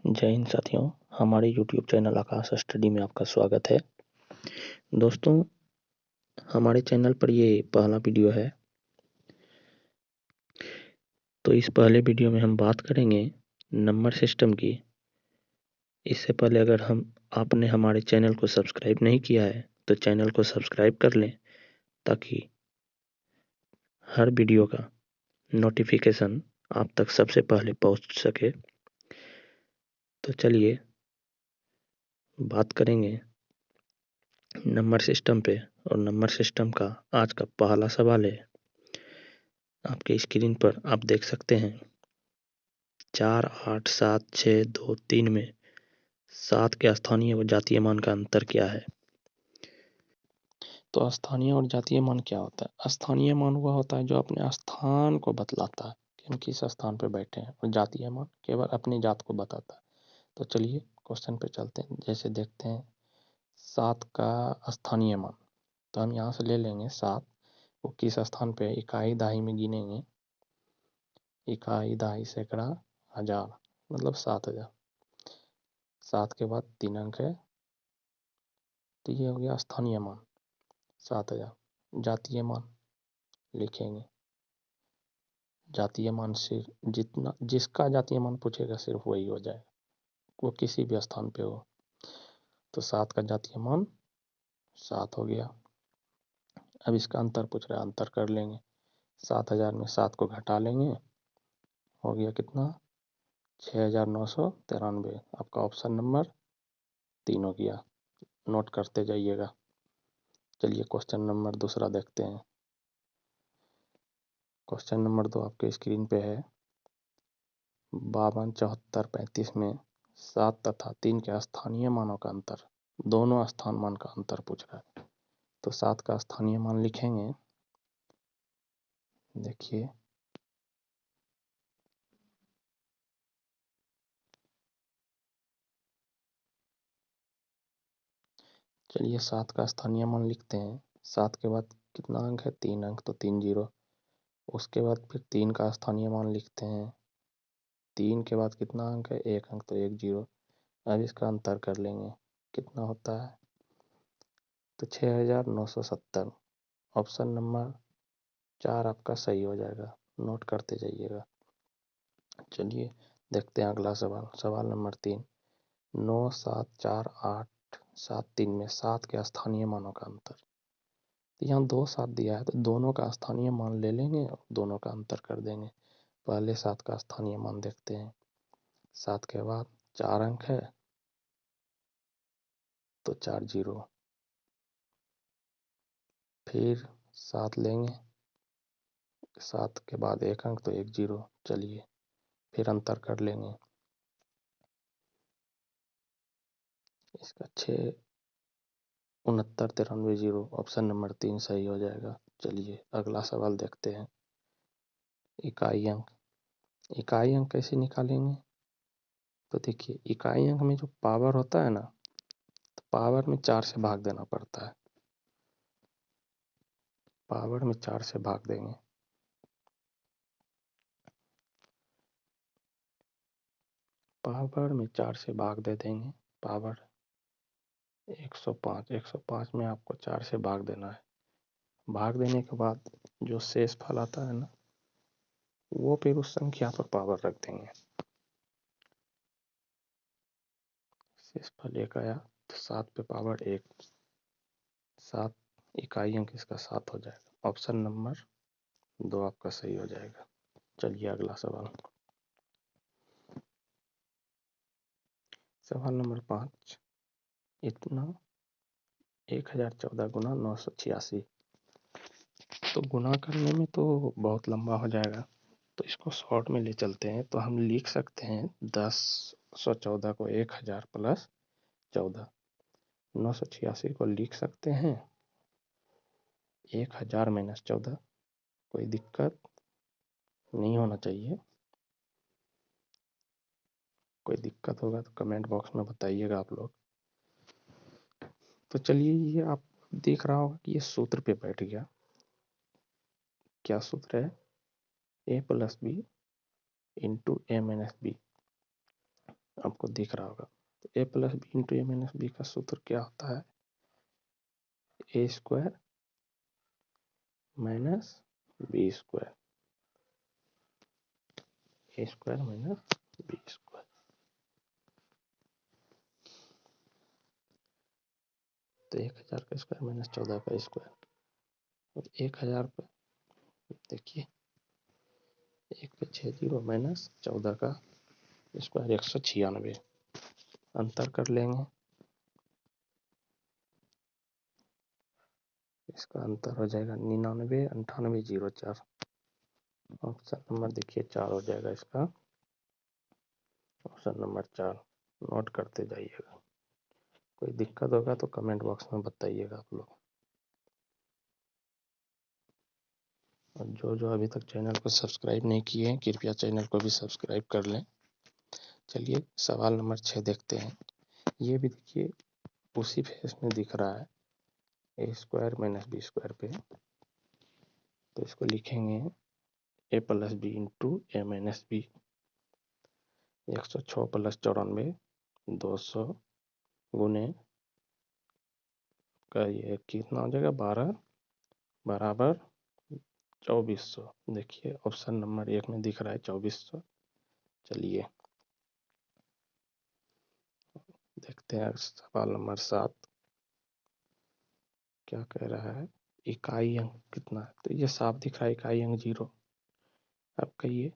जय हिंद साथियों, हमारे YouTube चैनल आकाश स्टडी में आपका स्वागत है। दोस्तों, हमारे चैनल पर ये पहला वीडियो है। तो इस पहले वीडियो में हम बात करेंगे नंबर सिस्टम की। इससे पहले अगर आपने हमारे चैनल को सब्सक्राइब नहीं किया है तो चैनल को सब्सक्राइब कर लें, ताकि हर वीडियो का नोटिफिकेशन आप तक सबसे पहले पहुंच सके। तो चलिए बात करेंगे नंबर सिस्टम पे। और नंबर सिस्टम का आज का पहला सवाल है, आपके स्क्रीन पर आप देख सकते हैं 4, 8, 7, 6, 2, 3 में 7 के स्थानीय व जातीय मान का अंतर क्या है। तो स्थानीय और जातीय मान क्या होता है? स्थानीय मान वह होता है जो अपने स्थान को बतलाता है कि हम किस स्थान पर बैठे हैं, और जातीय मान केवल अपनी जात को बताता है। तो चलिए क्वेश्चन पे चलते हैं। जैसे देखते हैं 7 का स्थानीय मान, तो हम यहाँ से ले लेंगे 7 वो किस स्थान पे, इकाई दहाई में गिनेंगे। इकाई दहाई सैकड़ा हजार, मतलब 7000। 7 के बाद 3 अंक है, तो ये हो गया स्थानीय मान 7000। जातीय मान लिखेंगे। जातीय मान सिर्फ जिसका जातीय मान पूछेगा सिर्फ वही हो जाएगा, वो किसी भी स्थान पे हो। तो 7 का जातीय मान 7 हो गया। अब इसका अंतर पूछ रहा है, अंतर कर लेंगे। 7000 में 7 को घटा लेंगे, हो गया कितना, 6993। आपका ऑप्शन नंबर 3 हो गया। नोट करते जाइएगा। चलिए क्वेश्चन नंबर दूसरा देखते हैं। क्वेश्चन नंबर 2 आपके स्क्रीन पे है। 52, 74, 35 में 7 तथा 3 के स्थानीय मानों का अंतर, दोनों स्थान मान का अंतर पूछ रहा है। तो 7 का स्थानीय मान लिखेंगे। देखिए चलिए 7 का स्थानीय मान लिखते हैं। 7 के बाद कितना अंक है, 3 अंक, तो 3 जीरो। उसके बाद फिर 3 का स्थानीय मान लिखते हैं। 3 के बाद कितना अंक है, 1 अंक, तो 1 जीरो। अब इसका अंतर कर लेंगे, कितना होता है, तो 6970। ऑप्शन नंबर 4 आपका सही हो जाएगा। नोट करते जाइएगा। चलिए देखते हैं अगला सवाल। सवाल नंबर 3। 9, 7, 4, 8, 7, 3 में 7 के स्थानीय मानों का अंतर। तो यहाँ 2, 7 दिया है, तो दोनों का स्थानीय मान ले लेंगे और दोनों का अंतर कर देंगे। पहले 7 का स्थानीय मान देखते हैं। 7 के बाद 4 अंक है, तो 4 जीरो। फिर 7 लेंगे, 7 के बाद 1 अंक, तो 1 जीरो। चलिए फिर अंतर कर लेंगे। इसका 6, 69, 93, जीरो। ऑप्शन नंबर 3 सही हो जाएगा। चलिए अगला सवाल देखते हैं। इकाई अंक। इकाई अंक कैसे निकालेंगे? तो देखिए इकाई अंक में जो पावर होता है ना, तो पावर में 4 से भाग देना पड़ता है। पावर में 4 से भाग देंगे। पावर में 4 से भाग दे देंगे। पावर 105, 105 में आपको 4 से भाग देना है। भाग देने के बाद जो शेष फल आता है ना, वो फिर उस संख्या पर पावर रख देंगे। शेष फल 1 आया, तो 7 पे पावर 1, 7 इकाई अंक इसका 7 हो जाएगा। ऑप्शन नंबर 2 आपका सही हो जाएगा। चलिए अगला सवाल। सवाल नंबर 5। इतना 1014 गुना 986। तो गुना करने में तो बहुत लंबा हो जाएगा, तो इसको शॉर्ट में ले चलते हैं। तो हम लिख सकते हैं 1014 को 1000 प्लस 14। 986 को लिख सकते हैं 1000 माइनस 14। कोई दिक्कत नहीं होना चाहिए। कोई दिक्कत होगा तो कमेंट बॉक्स में बताइएगा आप लोग। तो चलिए ये आप देख रहा होगा कि ये सूत्र पे बैठ गया। क्या सूत्र है? ए प्लस बी इंटू ए माइनस बी। आपको दिख रहा होगा। तो ए प्लस बी इंटू ए माइनस बी का सूत्र क्या होता है? ए स्क्वायर माइनस बी स्क्वायर, ए स्क्वायर माइनस बी स्क्वायर। तो 1000 का स्क्वायर माइनस 14 का स्क्वायर, और 1000 पे देखिए 1 पे 6 जीरो माइनस 14 का स्क्वायर 196, अंतर कर लेंगे, इसका अंतर हो जाएगा 99, 98, 04। ऑप्शन नंबर देखिए 4 हो जाएगा इसका, ऑप्शन नंबर 4 नोट करते जाइएगा। कोई दिक्कत होगा तो कमेंट बॉक्स में बताइएगा आप लोग। और जो अभी तक चैनल को सब्सक्राइब नहीं किए हैं कृपया चैनल को भी सब्सक्राइब कर लें। चलिए सवाल नंबर 6 देखते हैं। ये भी देखिए उसी फेस में दिख रहा है, ए स्क्वायर माइनस बी स्क्वायर पे। तो इसको लिखेंगे ए प्लस बी इंटू ए माइनस बी, 106 प्लस 94, 200 गुने का ये कितना हो जाएगा 12 बराबर 2400। देखिए ऑप्शन नंबर 1 में दिख रहा है 2400। चलिए देखते हैं सवाल नंबर 7 क्या कह रहा है। इकाई अंक कितना है? तो ये साफ दिख रहा है इकाई अंक 0। अब कहिए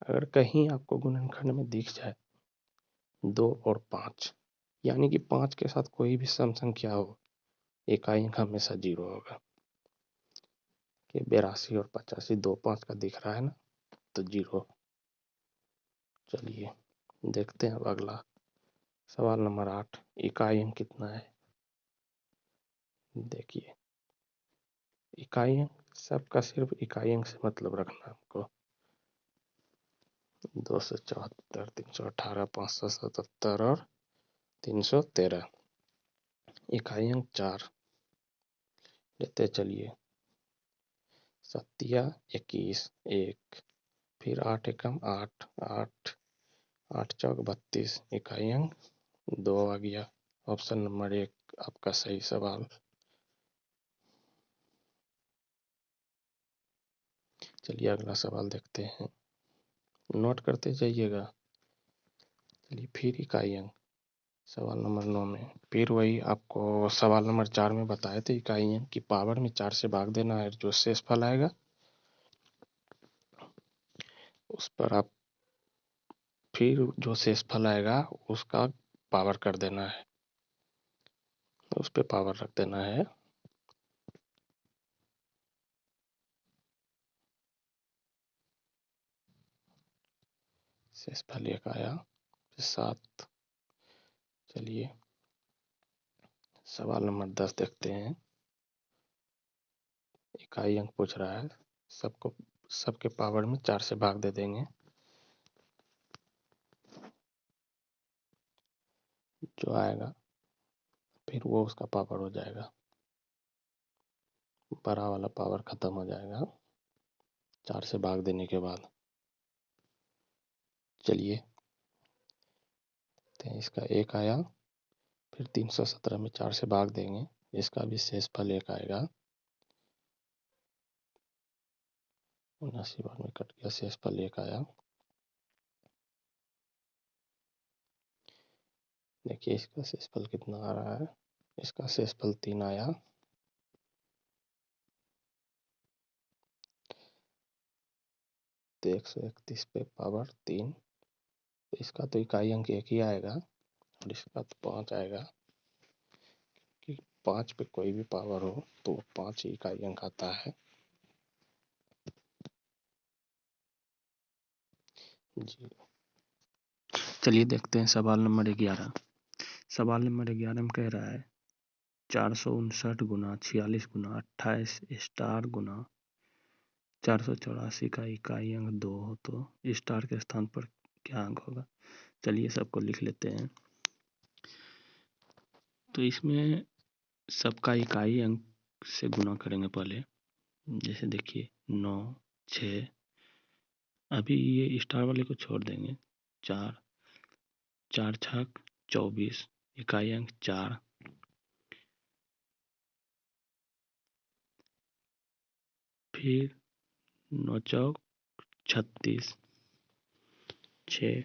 अगर कहीं आपको गुणनखंड में दिख जाए 2 और 5, यानी कि 5 के साथ कोई भी सम संख्या हो, इकाई अंक हमेशा 0 होगा। कि 82 और 85 2 5 का दिख रहा है ना, तो 0। चलिए देखते हैं अब अगला सवाल नंबर 8, इकाई अंक कितना है? देखिए इकाई अंक सबका सिर्फ इकाई अंक से मतलब रखना हमको। 274, 318, 577 और 313। इकाई अंक 4 लेते चलिए, 7 21 1, फिर 8 एकम 8 8, 8 चौक 32, इकाई अंक 2 आ गया। ऑप्शन नंबर 1 आपका सही सवाल। चलिए अगला सवाल देखते हैं, नोट करते जाइएगा। चलिए फिर इकाई अंक सवाल नंबर 9 में फिर वही आपको सवाल नंबर 4 में बताए थे, इकाई अंक की पावर में 4 से भाग देना है, जो शेषफल आएगा उस पर आप फिर जो शेषफल आएगा उसका पावर कर देना है, उस पर पावर रख देना है। शेषफल 1 आया 7। चलिए सवाल नंबर 10 देखते हैं। इकाई अंक पूछ रहा है, सबके पावर में 4 से भाग दे देंगे, जो आएगा फिर वो उसका पावर हो जाएगा, बड़ा वाला पावर खत्म हो जाएगा 4 से भाग देने के बाद। चलिए तो इसका 1 आया, फिर 317 में 4 से भाग देंगे, इसका भी शेषफल 1 आएगा। 79 बार में कट गया, शेषफल 1 आया। देखिए इसका शेषफल कितना आ रहा है, इसका शेषफल 3 आया। तो 131 पे पावर 3, तो इसका तो इकाई अंक 1 ही आएगा और इसका तो 5 आएगा, कि 5 पे कोई भी पावर हो तो 5 ही इकाई अंक आता है। जी चलिए देखते हैं सवाल नंबर 11। सवाल नंबर 11 में कह रहा है 459 गुना 46 गुना 28 स्टार गुना 484 का इकाई अंक 2 हो तो स्टार के स्थान पर क्या अंक होगा? चलिए सबको लिख लेते हैं। तो इसमें सबका इकाई अंक से गुना करेंगे पहले। जैसे देखिए 9 6, अभी ये स्टार वाले को छोड़ देंगे, 4 4 छक 24, इकाई अंक 4। फिर 9 चौक 36, 6।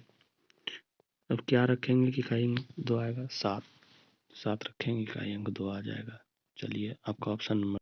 अब क्या रखेंगे कि इकाई अंक 2 आएगा? 7 रखेंगे, इकाई अंक 2 आ जाएगा। चलिए आपका ऑप्शन नंबर